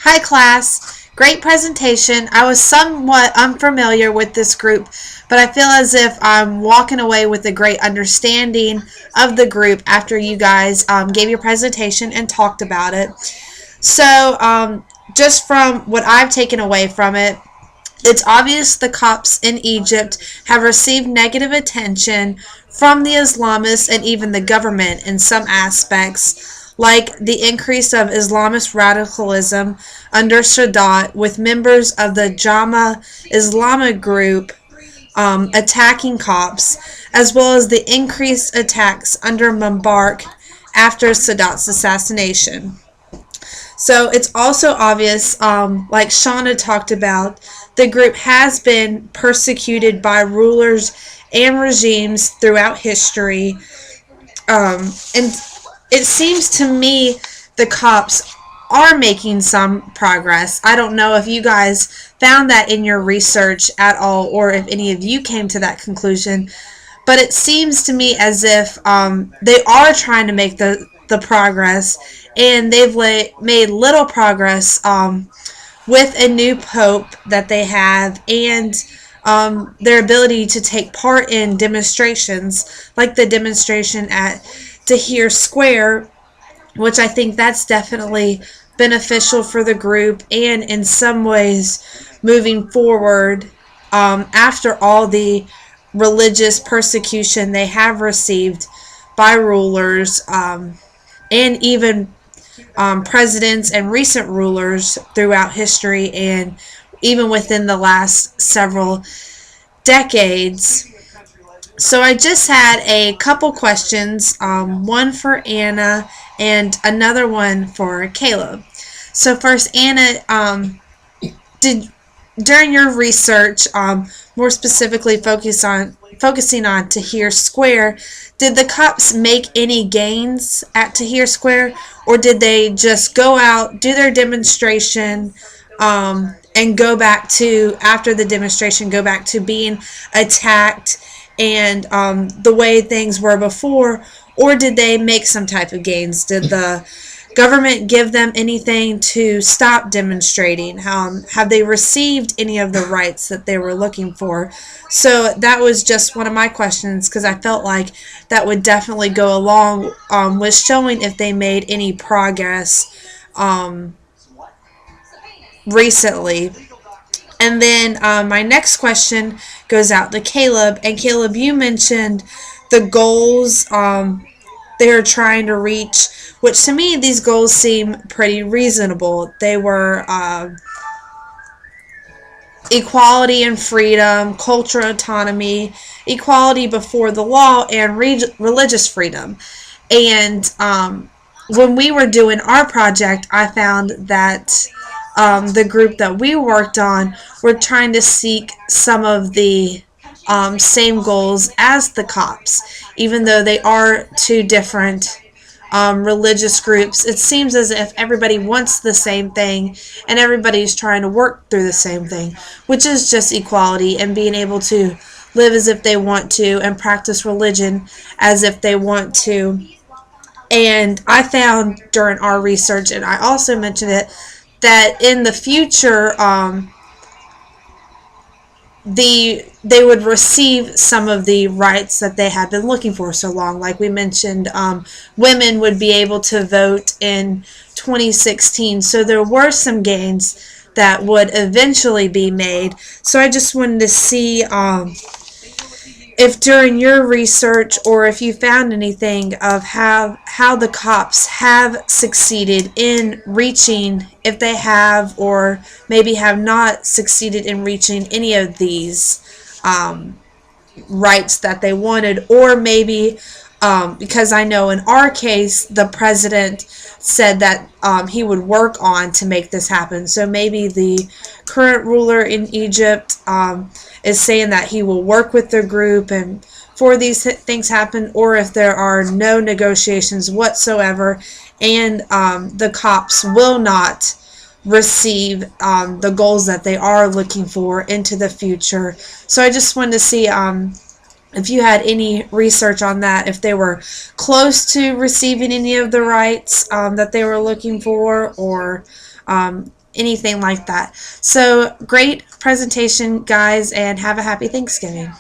Hi class, great presentation. I was somewhat unfamiliar with this group, but I feel as if I'm walking away with a great understanding of the group after you guys gave your presentation and talked about it. So, just from what I've taken away from it, it's obvious the Copts in Egypt have received negative attention from the Islamists and even the government in some aspects, like the increase of Islamist radicalism under Sadat, with members of the Jama Islamic group attacking Copts, as well as the increased attacks under Mubarak after Sadat's assassination. So it's also obvious, like Shauna talked about, the group has been persecuted by rulers and regimes throughout history. And it seems to me the Copts are making some progress. I don't know if you guys found that in your research at all, or if any of you came to that conclusion. But it seems to me as if they are trying to make the progress, and they've made little progress with a new pope that they have, and their ability to take part in demonstrations like the demonstration at Tahrir Square, which I think that's definitely beneficial for the group, and in some ways moving forward after all the religious persecution they have received by rulers and even presidents and recent rulers throughout history, and even within the last several decades. So I just had a couple questions, one for Anna and another one for Caleb. So first, Anna, did during your research, more specifically focusing on Tahrir Square, did the Copts make any gains at Tahrir Square, or did they just go out, do their demonstration, and go back to, after the demonstration, go back to being attacked and the way things were before, or did they make some type of gains? Did the government give them anything to stop demonstrating? Have they received any of the rights that they were looking for? So that was just one of my questions, because I felt like that would definitely go along with showing if they made any progress recently. And then my next question goes out to Caleb. And Caleb, you mentioned the goals they're trying to reach, which to me these goals seem pretty reasonable. They were equality and freedom, cultural autonomy, equality before the law, and religious freedom. And when we were doing our project, I found that the group that we worked on were trying to seek some of the same goals as the Copts, even though they are two different religious groups. It seems as if everybody wants the same thing, and everybody's trying to work through the same thing, which is just equality and being able to live as if they want to and practice religion as if they want to. And I found during our research, and I also mentioned it, that in the future they would receive some of the rights that they have been looking for so long. Like we mentioned, women would be able to vote in 2016. So there were some gains that would eventually be made. So I just wanted to see if during your research, or if you found anything of how the Copts have succeeded in reaching, if they have or maybe have not succeeded in reaching any of these rights that they wanted, or maybe because I know in our case the president said that he would work on to make this happen. So maybe the current ruler in Egypt is saying that he will work with the group and for these things happen, or if there are no negotiations whatsoever and the Copts will not receive the goals that they are looking for into the future. So I just wanted to see if you had any research on that, if they were close to receiving any of the rights that they were looking for, or anything like that. So great presentation, guys, and have a happy Thanksgiving.